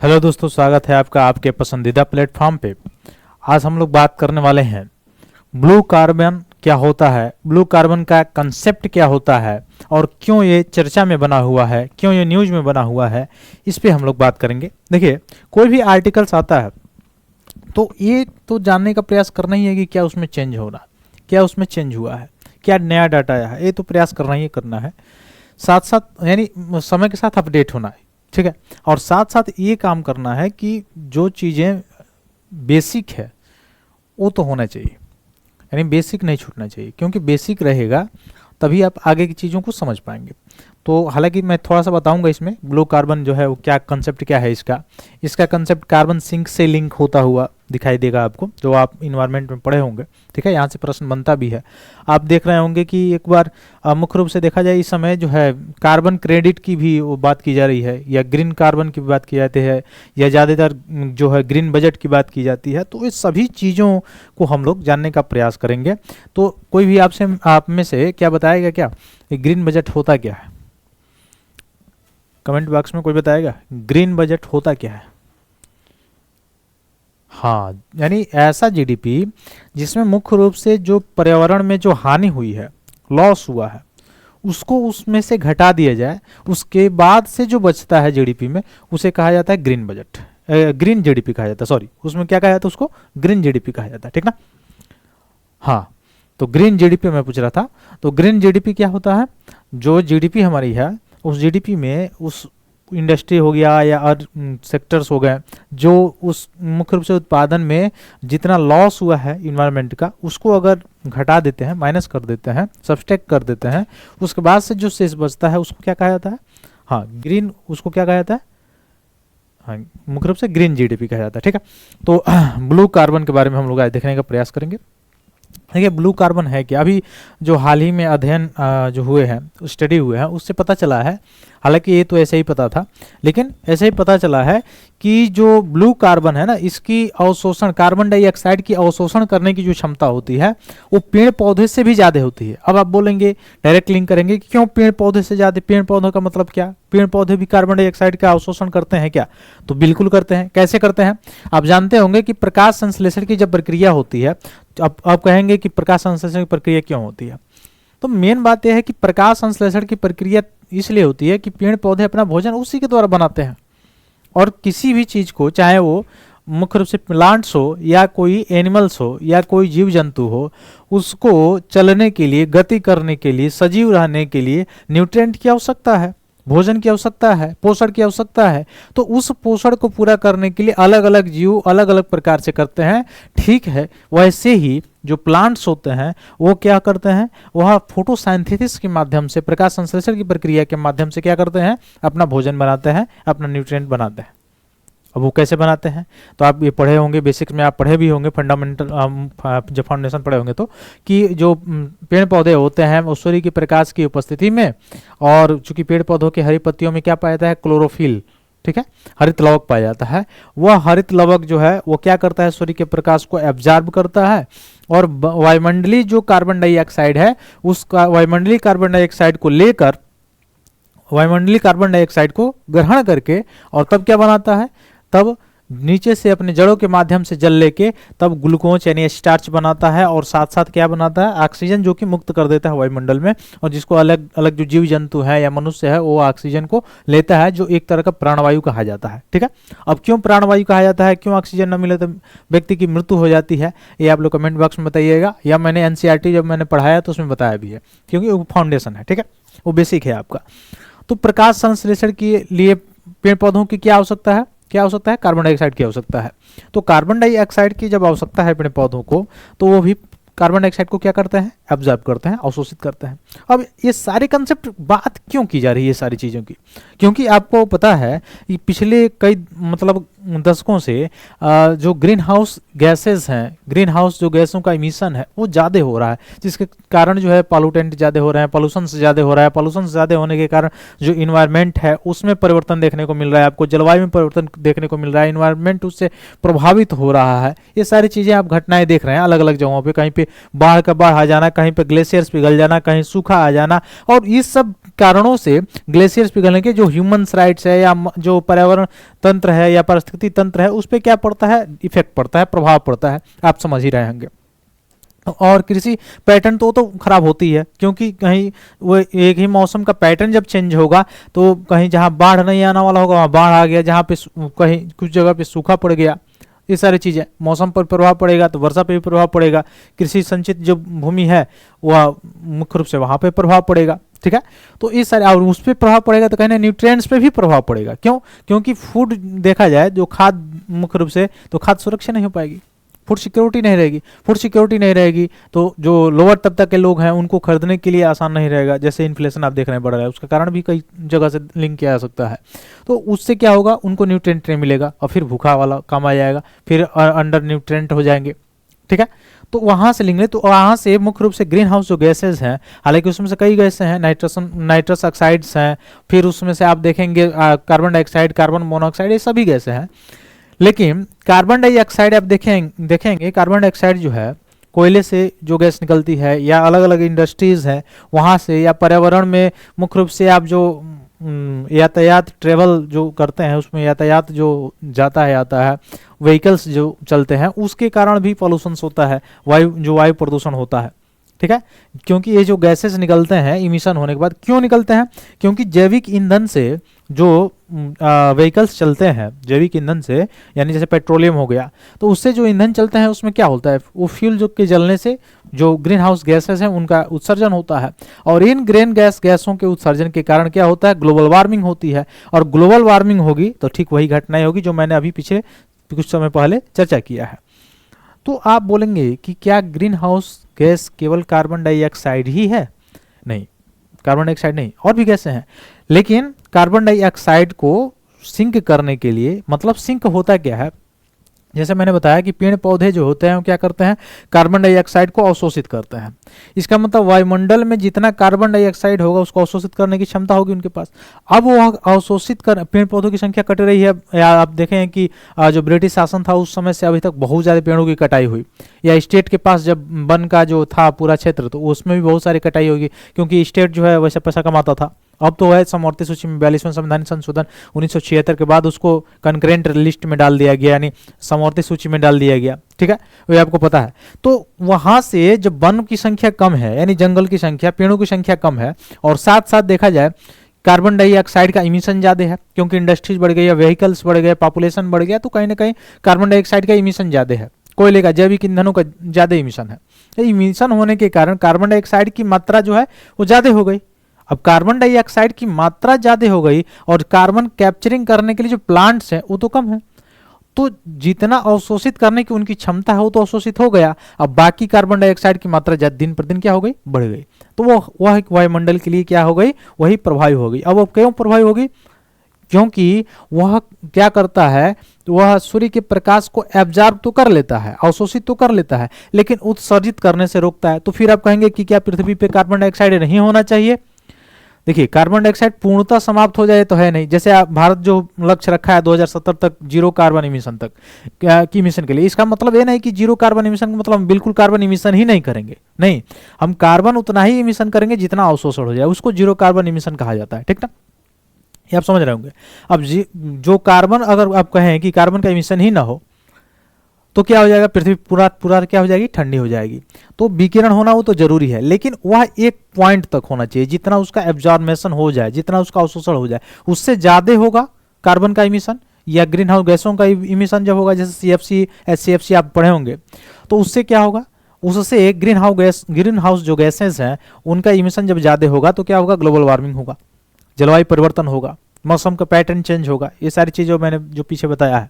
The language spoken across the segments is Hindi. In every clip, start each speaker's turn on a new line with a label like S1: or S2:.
S1: हेलो दोस्तों, स्वागत है आपका आपके पसंदीदा प्लेटफॉर्म पे। आज हम लोग बात करने वाले हैं ब्लू कार्बन क्या होता है, ब्लू कार्बन का कंसेप्ट क्या होता है और क्यों ये चर्चा में बना हुआ है, क्यों ये न्यूज़ में बना हुआ है, इस पे हम लोग बात करेंगे। देखिए, कोई भी आर्टिकल्स आता है तो ये तो जानने का प्रयास करना ही है कि क्या उसमें चेंज हो रहा है, क्या उसमें चेंज हुआ है, क्या नया डाटा आया है, ये तो प्रयास करना ही करना है। साथ साथ यानी समय के साथ अपडेट होना है, ठीक है। और साथ साथ ये काम करना है कि जो चीज़ें बेसिक है वो तो होना चाहिए, यानी बेसिक नहीं छूटना चाहिए, क्योंकि बेसिक रहेगा तभी आप आगे की चीज़ों को समझ पाएंगे। तो हालांकि मैं थोड़ा सा बताऊंगा इसमें ब्लू कार्बन जो है वो क्या कंसेप्ट क्या है इसका कंसेप्ट कार्बन सिंक से लिंक होता हुआ दिखाई देगा आपको, जो आप इन्वायरमेंट में पढ़े होंगे, ठीक है। यहाँ से प्रश्न बनता भी है। आप देख रहे होंगे कि एक बार मुख्य रूप से देखा जाए इस समय जो है कार्बन क्रेडिट की भी वो बात की जा रही है, या ग्रीन कार्बन की बात की जाती है, या ज़्यादातर जो है ग्रीन बजट की बात की जाती है। तो इस सभी चीज़ों को हम लोग जानने का प्रयास करेंगे। तो कोई भी आप में से क्या बताएगा, क्या ग्रीन बजट होता क्या है? कमेंट बॉक्स में कोई बताएगा ग्रीन बजट होता क्या है? हाँ, यानी ऐसा जीडीपी जिसमें मुख्य रूप से जो पर्यावरण में जो हानि हुई है, लॉस हुआ है, उसको उसमें से घटा दिया जाए, उसके बाद से जो बचता है जीडीपी में उसे कहा जाता है ग्रीन बजट, ग्रीन जीडीपी कहा जाता है। सॉरी, उसमें क्या कहा जाता है? उसको ग्रीन जीडीपी कहा जाता है, ठीक ना। हाँ, तो ग्रीन जीडीपी मैं पूछ रहा था। तो ग्रीन जीडीपी क्या होता है? जो जीडीपी हमारी है उस जीडीपी में उस इंडस्ट्री हो गया या और सेक्टर्स हो गए जो उस मुख्य रूप से उत्पादन में जितना लॉस हुआ है इन्वायरमेंट का, उसको अगर घटा देते हैं, माइनस कर देते हैं, सब्सट्रैक्ट कर देते हैं, उसके बाद से जो शेष बचता है उसको क्या कहा जाता है? हाँ, ग्रीन, उसको क्या कहा जाता है? हाँ, मुख्य रूप से ग्रीन जीडीपी कहा जाता है, ठीक है। तो ब्लू कार्बन के बारे में हम लोग आज देखने का प्रयास करेंगे। देखिए, ब्लू कार्बन है कि अभी जो हाल ही में अध्ययन जो हुए हैं, स्टडी हुए हैं, उससे पता चला है, हालांकि ये तो ऐसे ही पता था, लेकिन ऐसे ही पता चला है कि जो ब्लू कार्बन है ना, इसकी अवशोषण, कार्बन डाइऑक्साइड की अवशोषण करने की जो क्षमता होती है वो पेड़ पौधे से भी ज़्यादा होती है। अब आप बोलेंगे, डायरेक्ट लिंक करेंगे कि क्यों पेड़ पौधे से ज़्यादा? पेड़ पौधों का मतलब क्या? पेड़ पौधे भी कार्बन डाइऑक्साइड का अवशोषण करते हैं क्या? तो बिल्कुल करते हैं। कैसे करते हैं? आप जानते होंगे कि प्रकाश संश्लेषण की जब प्रक्रिया होती है, अब आप कहेंगे कि प्रकाश संश्लेषण की प्रक्रिया क्यों होती है? तो मेन बात यह है कि प्रकाश संश्लेषण की प्रक्रिया इसलिए होती है कि पेड़ पौधे अपना भोजन उसी के द्वारा बनाते हैं, और किसी भी चीज़ को, चाहे वो मुख्य रूप से प्लांट्स हो या कोई एनिमल्स हो या कोई जीव जंतु हो, उसको चलने के लिए, गति करने के लिए, सजीव रहने के लिए न्यूट्रिएंट की आवश्यकता है, भोजन की आवश्यकता है, पोषण की आवश्यकता है। तो उस पोषण को पूरा करने के लिए अलग अलग जीव अलग अलग प्रकार से करते हैं, ठीक है। वैसे ही जो प्लांट्स होते हैं वो क्या करते हैं? वह फोटोसाइंथेसिस के माध्यम से, प्रकाश संश्लेषण की प्रक्रिया के माध्यम से क्या करते हैं? अपना भोजन बनाते हैं, अपना न्यूट्रिएंट बनाते हैं। अब वो कैसे बनाते हैं? तो आप ये पढ़े होंगे, बेसिक्स में आप पढ़े भी होंगे, फंडामेंटल जब फाउंडेशन पढ़े होंगे तो, कि जो पेड़ पौधे होते हैं वो सूर्य की प्रकाश की उपस्थिति में, और चूंकि पेड़ पौधों की हरी पत्तियों में क्या पाया जाता है? क्लोरोफिल, ठीक है, हरित लवक पाया जाता है। वह हरित लवक जो है वो क्या करता है? सूर्य के प्रकाश को एब्जॉर्ब करता है, और वायुमंडलीय जो कार्बन डाइऑक्साइड है, उसका वायुमंडलीय कार्बन डाइऑक्साइड को लेकर, वायुमंडलीय कार्बन डाइऑक्साइड को ग्रहण करके, और तब क्या बनाता है? तब नीचे से अपने जड़ों के माध्यम से जल लेके तब ग्लूकोज यानी स्टार्च बनाता है, और साथ साथ क्या बनाता है? ऑक्सीजन, जो कि मुक्त कर देता है वायुमंडल में, और जिसको अलग अलग जो जीव जंतु है या मनुष्य है वो ऑक्सीजन को लेता है, जो एक तरह का प्राणवायु कहा जाता है, ठीक है। अब क्यों प्राणवायु कहा जाता है? क्यों ऑक्सीजन न मिले तो व्यक्ति की मृत्यु हो जाती है? ये आप लोग कमेंट बॉक्स में बताइएगा, या मैंने एनसीईआरटी जब मैंने पढ़ाया तो उसमें बताया भी है, क्योंकि वो फाउंडेशन है, ठीक है, वो बेसिक है आपका। तो प्रकाश संश्लेषण के लिए पेड़ पौधों की क्या आवश्यकता है? क्या आवश्यकता है? कार्बन डाइऑक्साइड की आवश्यकता है। तो कार्बन डाइऑक्साइड की जब आवश्यकता है पेड़ पौधों को, तो वो भी कार्बन डाइऑक्साइड को क्या करते हैं? एब्जॉर्ब करते हैं, अवशोषित करते हैं। अब ये सारे कंसेप्ट बात क्यों की जा रही है ये सारी चीज़ों की? क्योंकि आपको पता है कि पिछले कई मतलब दशकों से जो ग्रीन हाउस गैसेज हैं, ग्रीन हाउस जो गैसों का इमिशन है वो ज़्यादा हो रहा है, जिसके कारण जो है पॉल्यूटेंट ज़्यादा हो रहे हैं, पॉल्यूशन से ज़्यादा हो रहा है। पॉल्यूशन से ज़्यादा होने के कारण जो इन्वायरमेंट है उसमें परिवर्तन देखने को मिल रहा है, आपको जलवायु में परिवर्तन देखने को मिल रहा है, इन्वायरमेंट उससे प्रभावित हो रहा है। ये सारी चीज़ें आप घटनाएं देख रहे हैं अलग अलग जगहों पर, कहीं पे बाढ़ का बाढ़ आ जाना, कहीं पे ग्लेशियर्स पिघल जाना, कहीं सूखा आ जाना, और इस सब कारणों से ग्लेशियर्स पिघलने के जो ह्यूमन्स राइट्स है या जो पर्यावरण तंत्र है या पारिस्थितिक तंत्र है उस पर क्या पड़ता है, इफेक्ट पड़ता है, प्रभाव पड़ता है, आप समझ ही रहे होंगे। और कृषि पैटर्न तो खराब होती है, क्योंकि कहीं वो एक ही मौसम का पैटर्न जब चेंज होगा तो कहीं जहां बाढ़ नहीं आने वाला होगा वहां बाढ़ आ गया, जहां पे कहीं कुछ जगह पे सूखा पड़ गया, ये सारी चीजें मौसम पर प्रभाव पड़ेगा तो वर्षा पे भी प्रभाव पड़ेगा, कृषि संचित जो भूमि है वह मुख्य रूप से वहां पे प्रभाव पड़ेगा। ठीक है, तो इस सारे और उस पर प्रभाव पड़ेगा तो कहने न्यूट्रिएंट्स पे भी प्रभाव पड़ेगा। क्यों? क्योंकि फूड देखा जाए जो खाद मुख्य रूप से तो खाद्य सुरक्षा नहीं हो पाएगी, फूड सिक्योरिटी नहीं रहेगी। फूड सिक्योरिटी नहीं रहेगी तो जो लोअर तबका के लोग हैं उनको खरीदने के लिए आसान नहीं रहेगा। जैसे इन्फ्लेशन आप देख रहे हैं बढ़ रहा है, उसका कारण भी कई जगह से लिंक किया जा सकता है। तो उससे क्या होगा, उनको न्यूट्रिएंट नहीं मिलेगा और फिर भूखा वाला काम आ जाएगा, फिर अंडर न्यूट्रिएंट हो जाएंगे। ठीक है, तो वहां से लेंगे तो वहां से मुख्य रूप से ग्रीन हाउस जो गैसेज हैं, हालांकि उसमें से कई गैसें हैं, नाइट्रस ऑक्साइड्स हैं, फिर उसमें से आप देखेंगे कार्बन डाइऑक्साइड, कार्बन मोनोऑक्साइड, ये सभी गैसें हैं। लेकिन कार्बन डाइऑक्साइड आप देखेंगे कार्बन डाइऑक्साइड जो है कोयले से जो गैस निकलती है या अलग अलग इंडस्ट्रीज है वहां से, या पर्यावरण में मुख्य रूप से आप जो यातायात ट्रेवल जो करते हैं उसमें यातायात जो जाता है आता है, व्हीकल्स जो चलते हैं उसके कारण भी पॉल्यूशन होता है, वायु प्रदूषण होता है। ठीक है, क्योंकि ये जो गैसेस निकलते हैं इमिशन होने के बाद, क्यों निकलते हैं? क्योंकि जैविक ईंधन से जो व्हीकल्स चलते हैं, जैविक ईंधन से यानी जैसे पेट्रोलियम हो गया, तो उससे जो ईंधन चलते हैं उसमें क्या होता है, वो फ्यूल जो के जलने से जो ग्रीन हाउस गैसेस हैं उनका उत्सर्जन होता है, और इन ग्रीन गैसों के उत्सर्जन के कारण क्या होता है, ग्लोबल वार्मिंग होती है। और ग्लोबल वार्मिंग होगी तो ठीक वही घटनाएं होगी जो मैंने अभी पीछे कुछ समय पहले चर्चा किया है। तो आप बोलेंगे कि क्या ग्रीन हाउस गैस केवल कार्बन डाइऑक्साइड ही है? नहीं, कार्बन डाइऑक्साइड नहीं, और भी गैसें हैं। लेकिन कार्बन डाइऑक्साइड को सिंक करने के लिए, मतलब सिंक होता क्या है, जैसे मैंने बताया कि पेड़ पौधे जो होते हैं वो क्या करते हैं, कार्बन डाइऑक्साइड को अवशोषित करते हैं। इसका मतलब वायुमंडल में जितना कार्बन डाइऑक्साइड होगा उसको अवशोषित करने की क्षमता होगी उनके पास। अब वो अवशोषित कर, पेड़ पौधों की संख्या कट रही है, या आप देखें कि जो ब्रिटिश शासन था उस समय से अभी तक बहुत ज़्यादा पेड़ों की कटाई हुई, या स्टेट के पास जब वन का जो था पूरा क्षेत्र तो उसमें भी बहुत सारी कटाई होगी, क्योंकि स्टेट जो है वैसे पैसा कमाता था। अब तो है समवर्ती सूची में 42वें संवैधानिक संशोधन 1976 के बाद उसको कंकरेंट लिस्ट में डाल दिया गया, यानी समवर्ती सूची में डाल दिया गया। ठीक है, वो आपको पता है। तो वहां से जब वन की संख्या कम है, यानी जंगल की संख्या, पेड़ों की संख्या कम है, और साथ साथ देखा जाए कार्बन डाइऑक्साइड का इमिशन ज्यादा है, क्योंकि इंडस्ट्रीज बढ़ गई या व्हीकल्स बढ़ गए, पॉपुलेशन बढ़ गया, तो कहीं ना कहीं कार्बन डाइऑक्साइड का इमिशन ज्यादा है, कोयले का, जैविक ईंधनों का ज्यादा इमिशन है। इमिशन होने के कारण कार्बन डाइऑक्साइड की मात्रा जो है वो ज्यादा हो गई। अब कार्बन डाइऑक्साइड की मात्रा ज्यादा हो गई और कार्बन कैप्चरिंग करने के लिए जो प्लांट्स हैं वो तो कम है, तो जितना अवशोषित करने की उनकी क्षमता है वो तो अवशोषित हो गया। अब बाकी कार्बन डाइऑक्साइड की मात्रा दिन पर दिन क्या हो गई, बढ़ गई, तो वह वायुमंडल के लिए क्या हो गई, वही प्रभावी हो गई। अब वो क्यों प्रभावी होगी? क्योंकि वह क्या करता है, वह सूर्य के प्रकाश को एब्जॉर्ब तो कर लेता है, अवशोषित तो कर लेता है, लेकिन उत्सर्जित करने से रोकता है। तो फिर आप कहेंगे कि क्या पृथ्वी पे कार्बन डाइऑक्साइड नहीं होना चाहिए? देखिए, कार्बन डाइऑक्साइड पूर्णतः समाप्त हो जाए तो है नहीं। जैसे आप भारत जो लक्ष्य रखा है 2070 तक जीरो कार्बन इमिशन तक की इमिशन के लिए, इसका मतलब ये नहीं कि जीरो कार्बन इमिशन का मतलब हम बिल्कुल कार्बन इमिशन ही नहीं करेंगे, नहीं, हम कार्बन उतना ही इमिशन करेंगे जितना अवशोषण हो जाए, उसको जीरो कार्बन इमिशन कहा जाता है। ठीक ना, ये आप समझ रहे होंगे। अब जो कार्बन, अगर आप कहें कि कार्बन का इमिशन ही ना हो तो क्या हो जाएगा, पृथ्वी पूरा क्या हो जाएगी, ठंडी हो जाएगी। तो विकिरण होना वो तो जरूरी है, लेकिन वह एक पॉइंट तक होना चाहिए, जितना उसका एब्जॉर्मेशन हो जाए, जितना उसका अवशोषण हो जाए, उससे ज्यादा होगा कार्बन का इमिशन या ग्रीन हाउस गैसों का इमिशन जब होगा, जैसे CFC SCFC आप पढ़े होंगे, तो उससे क्या होगा, उससे ग्रीन हाउस जो गैसेस हैं उनका इमिशन जब ज्यादा होगा तो क्या होगा, ग्लोबल वार्मिंग होगा, जलवायु परिवर्तन होगा, मौसम का पैटर्न चेंज होगा। ये सारी चीजें मैंने जो पीछे बताया है।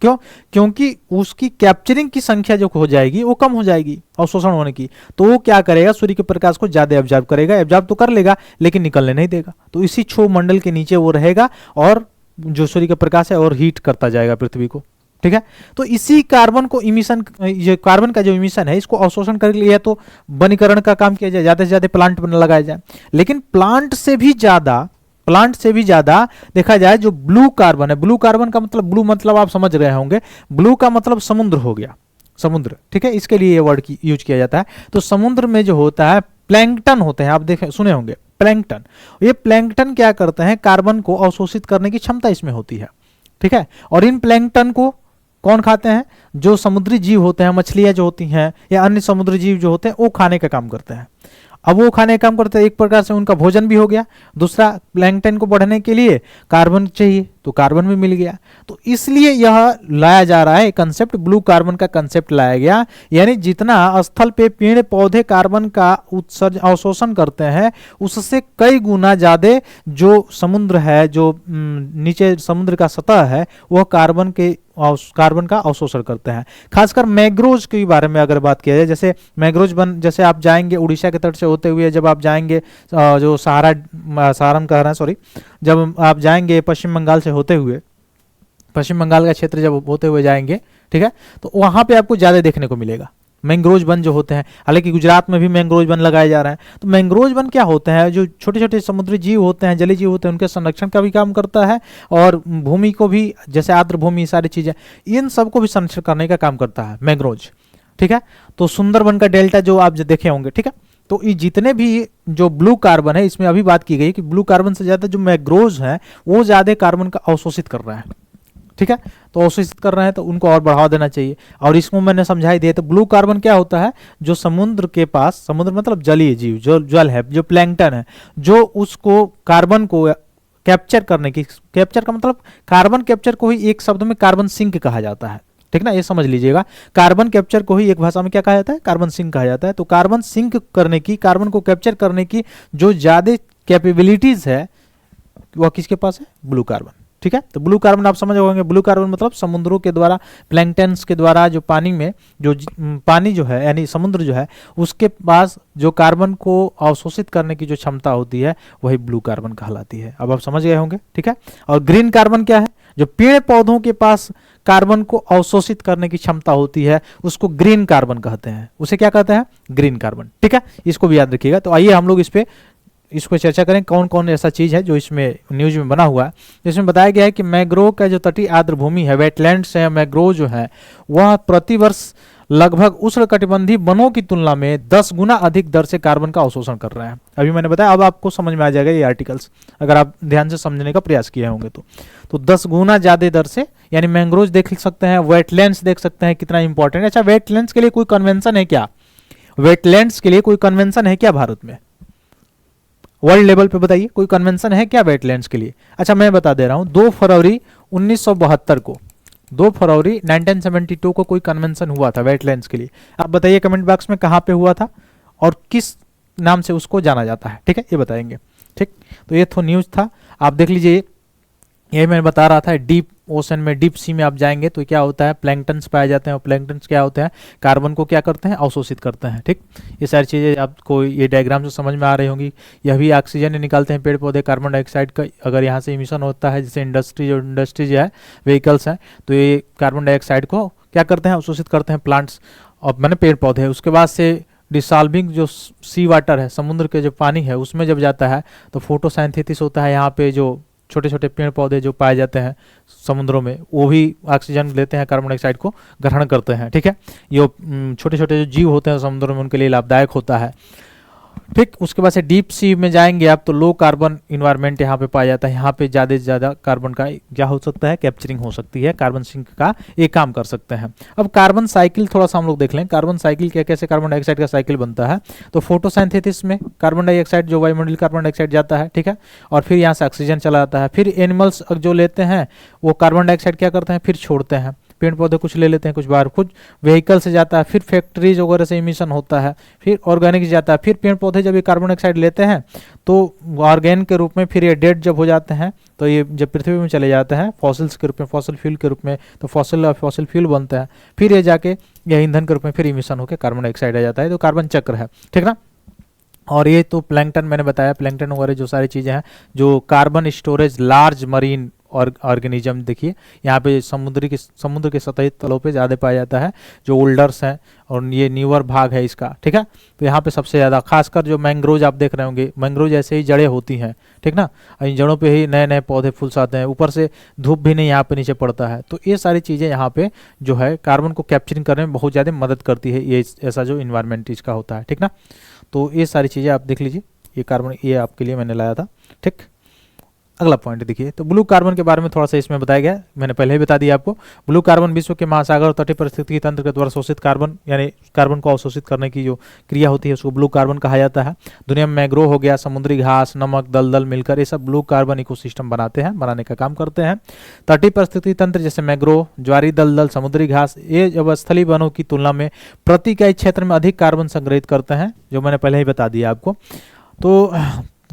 S1: क्यों? क्योंकि उसकी कैप्चरिंग की संख्या जो हो जाएगी वो कम हो जाएगी अवशोषण होने की, तो वो क्या करेगा, सूर्य के प्रकाश को ज्यादा एब्जॉर्ब करेगा, एब्जॉर्ब तो कर लेगा लेकिन निकलने नहीं देगा, तो इसी क्षोभ मंडल के नीचे वो रहेगा और जो सूर्य का प्रकाश है और हीट करता जाएगा पृथ्वी को। ठीक है, तो इसी कार्बन को इमिशन, ये कार्बन का जो इमिशन है इसको अवशोषण कर लिया तो वनीकरण का काम किया जाए, ज्यादा से ज्यादा प्लांट लगाया जाए। लेकिन प्लांट से भी ज्यादा देखा जाए जो ब्लू कार्बन है, ब्लू कार्बन का मतलब, ब्लू मतलब आप समझ रहे होंगे, ब्लू का मतलब समुद्र हो गया, समुद्र। ठीक है, इसके लिए ये वर्ड यूज किया जाता है। तो समुद्र में जो होता है प्लैंकटन होते हैं, आप देखें सुने होंगे प्लैंकटन। ये प्लैंकटन क्या करते हैं, कार्बन को अवशोषित करने की क्षमता इसमें होती है, ठीक है। और इन प्लैंकटन को कौन खाते हैं, जो समुद्री जीव होते हैं, मछलियां जो होती हैं या अन्य समुद्री जीव जो होते हैं वो खाने का काम करते हैं। अब वो खाने का काम करते हैं, एक प्रकार से उनका भोजन भी हो गया। दूसरा, प्लैंकटन को बढ़ने के लिए कार्बन चाहिए, तो कार्बन भी मिल गया। तो इसलिए यह लाया जा रहा है कंसेप्ट, ब्लू कार्बन का कंसेप्ट लाया गया। यानी जितना स्थल पे पेड़ पौधे कार्बन का उत्सर्जन अवशोषण करते हैं, उससे कई गुना ज्यादा जो समुद्र है, जो नीचे समुद्र का सतह है, वह कार्बन का अवशोषण करते हैं। खासकर मैंग्रोव्स के बारे में अगर बात किया जाए, जैसे मैंग्रोव्स जैसे आप जाएंगे उड़ीसा के तट से होते हुए, जब आप जाएंगे जो सहारन कह रहे हैं सॉरी, जब आप जाएंगे पश्चिम बंगाल से होते हुए, पश्चिम बंगाल का क्षेत्र जब होते हुए जाएंगे, ठीक है, तो वहां पे आपको ज्यादा देखने को मिलेगा मैंग्रोव वन जो होते हैं। हालांकि गुजरात में भी मैंग्रोव वन लगाए जा रहे हैं। तो मैंग्रोव वन क्या होते हैं, जो छोटे छोटे समुद्री जीव होते हैं, जलीय जीव होते हैं, उनके संरक्षण का भी काम करता है, और भूमि को भी, जैसे आर्द्र भूमि, सारी चीजें, इन सबको भी संरक्षण करने का काम करता है मैंग्रोव, ठीक है। तो सुंदरबन का डेल्टा जो आप देखे होंगे, ठीक है। तो ये जितने भी जो ब्लू कार्बन है, इसमें अभी बात की गई कि ब्लू कार्बन से ज्यादा जो मैंग्रोव्स हैं वो ज्यादा कार्बन का अवशोषित कर रहे हैं, ठीक है। तो अवशोषित कर रहे हैं तो उनको और बढ़ावा देना चाहिए। और इसको मैंने समझाई दिया। तो ब्लू कार्बन क्या होता है, जो समुद्र के पास, समुद्र मतलब जलीय जीव, जो जल है, जो प्लैंकटन है, जो उसको कार्बन को कैप्चर करने की, कैप्चर का मतलब कार्बन कैप्चर को ही एक शब्द में कार्बन सिंक कहा जाता है, ठीक ना, ये समझ लीजिएगा। कार्बन कैप्चर को ही एक भाषा में क्या कहा जाता है, कार्बन सिंक कहा जाता है। तो कार्बन सिंक करने की, कार्बन को कैप्चर करने की जो ज्यादा कैपेबिलिटीज है, वह किसके पास है, ब्लू कार्बन, ठीक है। तो ब्लू कार्बन आप समझ होंगे, ब्लू कार्बन मतलब समुद्रों के द्वारा, प्लैंकटन्स के द्वारा जो पानी में, जो पानी जो है यानी समुद्र जो है, उसके पास जो कार्बन को अवशोषित करने की जो क्षमता होती है, वही ब्लू कार्बन कहलाती है। अब आप समझ गए होंगे, ठीक है। और ग्रीन कार्बन क्या है, जो पेड़ पौधों के पास कार्बन को अवशोषित करने की क्षमता होती है, उसको ग्रीन कार्बन कहते हैं। उसे क्या कहते हैं, ग्रीन कार्बन, ठीक है। इसको भी याद रखिएगा। तो आइए हम लोग इसको चर्चा करें, कौन कौन ऐसा चीज है जो इसमें न्यूज में बना हुआ है। जिसमें बताया गया है कि मैंग्रोव का जो तटीय आर्द्र भूमि है, वेटलैंड्स है, मैंग्रोव जो है, वह प्रतिवर्ष लगभग उष्णकटिबंधीय वनों की तुलना में 10 गुना अधिक दर से कार्बन का अवशोषण कर रहे हैं। अभी मैंने बताया, अब आपको समझ में आ जाएगा ये आर्टिकल्स, अगर आप ध्यान से समझने का प्रयास किए होंगे तो 10 गुना ज्यादा दर से, यानी मैंग्रोव देख सकते हैं, वेटलैंड्स देख सकते हैं, कितना इंपॉर्टेंट है। अच्छा, वेटलैंड्स के लिए कोई कन्वेंशन है क्या, वेटलैंड्स के लिए कोई कन्वेंशन है क्या भारत में, वर्ल्ड लेवल पे बताइए, कोई कन्वेंशन है क्या वेटलैंड्स के लिए। अच्छा, मैं बता दे रहा हूं, 2 फरवरी 1972 को, 2 फरवरी 1972 को कोई कन्वेंशन हुआ था वेटलैंड्स के लिए। आप बताइए कमेंट बॉक्स में कहां पे हुआ था और किस नाम से उसको जाना जाता है, ठीक है, ये बताएंगे, ठीक। तो ये तो न्यूज था, आप देख लीजिए। यही मैं बता रहा था, डीप ओशन में, डीप सी में आप जाएंगे तो क्या होता है, प्लैंकटन्स पाए जाते हैं, और प्लैंकटन्स क्या होते हैं, कार्बन को क्या करते हैं, अवशोषित करते हैं, ठीक। ये सारी चीजें आपको ये डायग्राम से समझ में आ रही होंगी। यह भी ऑक्सीजन निकालते हैं पेड़ पौधे, कार्बन डाइऑक्साइड का अगर यहाँ से इमिशन होता है, जैसे इंडस्ट्री है, व्हीकल्स हैं, तो ये कार्बन डाइऑक्साइड को क्या करते हैं, अवशोषित करते हैं प्लांट्स, और मैंने पेड़ पौधे। उसके बाद से डिसॉल्विंग जो सी वाटर है, समुद्र के जो पानी है, उसमें जब जाता है तो फोटोसिंथेसिस होता है। यहाँ पे जो छोटे छोटे पेड़ पौधे जो पाए जाते हैं समुद्रों में, वो भी ऑक्सीजन लेते हैं, कार्बन डाइऑक्साइड को ग्रहण करते हैं, ठीक है। ये छोटे छोटे जो जीव होते हैं समुद्रों में, उनके लिए लाभदायक होता है, ठीक। उसके बाद से डीप सी में जाएंगे आप तो लो कार्बन इन्वायरमेंट यहाँ पे पाया जाता है। यहाँ पे ज़्यादा से ज़्यादा कार्बन का क्या हो सकता है, कैप्चरिंग हो सकती है, कार्बन सिंक का ये काम कर सकते हैं। अब कार्बन साइकिल थोड़ा सा हम लोग देख लें, कार्बन साइकिल क्या, कैसे कार्बन डाइऑक्साइड का साइकिल बनता है। तो फोटोसिंथेसिस में कार्बन डाइऑक्साइड, जो वायुमंडलीय कार्बन डाइऑक्साइड जाता है, ठीक है, और फिर यहाँ से ऑक्सीजन चला जाता है। फिर एनिमल्स जो लेते हैं वो कार्बन डाइऑक्साइड क्या करते हैं, फिर छोड़ते हैं। पेड़ पौधे कुछ ले लेते हैं, कुछ बाहर, कुछ व्हीकल से जाता है, फिर फैक्ट्रीज वगैरह से इमिशन होता है, फिर ऑर्गेनिक जाता है। फिर पेड़ पौधे जब ये कार्बन डाइऑक्साइड लेते हैं तो ऑर्गेनिक के रूप में, फिर ये डेड जब हो जाते हैं तो ये जब पृथ्वी में चले जाते हैं फॉसिल्स के रूप में, फॉसिल फ्यूल के रूप में, तो फॉसिल फ्यूल बनते हैं। फिर ये जाके यह ईंधन के रूप में फिर इमिशन होकर कार्बन डाइऑक्साइड आ जाता है। तो कार्बन चक्र है, ठीक ना। और ये तो प्लैंकटन मैंने बताया, प्लैंकटन वगैरह जो सारी चीज़ें हैं, जो कार्बन स्टोरेज लार्ज मरीन और ऑर्गेनिज्म, देखिए यहाँ पे समुद्र के सतही तलों पे ज़्यादा पाया जाता है, जो ओल्डर्स हैं, और ये न्यूअर भाग है इसका, ठीक है। तो यहाँ पे सबसे ज़्यादा, खासकर जो मैंग्रोव आप देख रहे होंगे, मैंग्रोव जैसे ही जड़ें होती हैं, ठीक ना, इन जड़ों पे ही नए नए पौधे फूल आते हैं, ऊपर से धूप भी नहीं यहाँ पे नीचे पड़ता है। तो ये सारी चीज़ें यहाँ पे जो है कार्बन को कैप्चरिंग करने में बहुत ज़्यादा मदद करती है, ये ऐसा जो इन्वायरमेंट इसका होता है, ठीक ना। तो ये सारी चीज़ें आप देख लीजिए, ये कार्बन ये आपके लिए मैंने लाया था। ठीक, अगला पॉइंट देखिए, तो ब्लू कार्बन के बारे में थोड़ा सा इसमें बताया गया है, मैंने पहले ही बता दिया आपको। ब्लू कार्बन विश्व के महासागर और तटीय पारिस्थितिकी तंत्र के द्वारा शोषित कार्बन, यानी कार्बन को अवशोषित करने की जो क्रिया होती है उसको ब्लू कार्बन कहा जाता है। दुनिया में मैंग्रोव हो गया, समुद्री घास, नमक, दलदल मिलकर ये सब ब्लू कार्बन इकोसिस्टम बनाने का काम करते हैं। तटीय पारिस्थितिकी तंत्र जैसे मैंग्रोव, ज्वारी दलदल, समुद्री घास, ये जब स्थलीय वनों की तुलना में प्रति इकाई क्षेत्र में अधिक कार्बन संग्रहित करते हैं, जो मैंने पहले ही बता दिया आपको। तो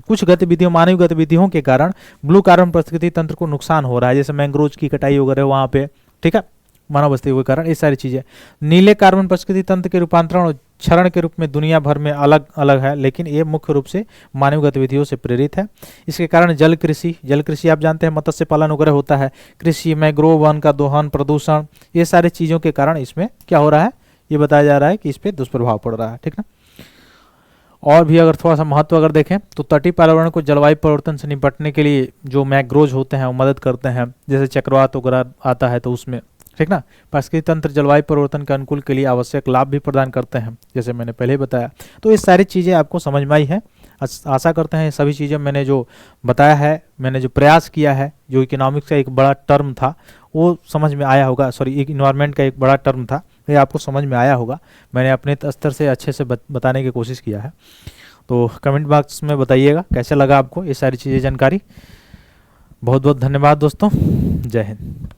S1: कुछ गतिविधियों, मानवीय गतिविधियों के कारण ब्लू कार्बन पारिस्थितिकी तंत्र को नुकसान हो रहा है, जैसे मैंग्रोव की कटाई वगैरह वहाँ पे, ठीक है, मानव बस्ती के कारण, ये सारी चीजें। नीले कार्बन पारिस्थितिकी तंत्र के रूपांतरण और क्षरण के रूप में दुनिया भर में अलग अलग है, लेकिन ये मुख्य रूप से मानव गतिविधियों से प्रेरित है। इसके कारण जल कृषि आप जानते हैं, मत्स्य पालन वगैरह होता है, कृषि, मैंग्रोव वन का दोहन, प्रदूषण, ये सारी चीजों के कारण इसमें क्या हो रहा है, ये बताया जा रहा है कि इस पर दुष्प्रभाव पड़ रहा है। ठीक ना। और भी अगर थोड़ा सा महत्व अगर देखें तो तटीय पर्यावरण को जलवायु परिवर्तन से निपटने के लिए जो मैंग्रोव होते हैं वो मदद करते हैं, जैसे चक्रवात वगैरह आता है तो उसमें, ठीक ना। पारिस्थितिकी तंत्र जलवायु परिवर्तन के अनुकूल के लिए आवश्यक लाभ भी प्रदान करते हैं, जैसे मैंने पहले ही बताया। तो ये सारी चीज़ें आपको समझ में आई है। आशा करते हैं ये सभी चीज़ें मैंने जो बताया है, मैंने जो प्रयास किया है, जो इकोनॉमिक्स का एक बड़ा टर्म था वो समझ में आया होगा, सॉरी इन्वायरमेंट का एक बड़ा टर्म था, ये आपको समझ में आया होगा। मैंने अपने स्तर से अच्छे से बताने की कोशिश किया है। तो कमेंट बॉक्स में बताइएगा कैसा लगा आपको ये सारी चीज़ें जानकारी। बहुत बहुत धन्यवाद दोस्तों, जय हिंद।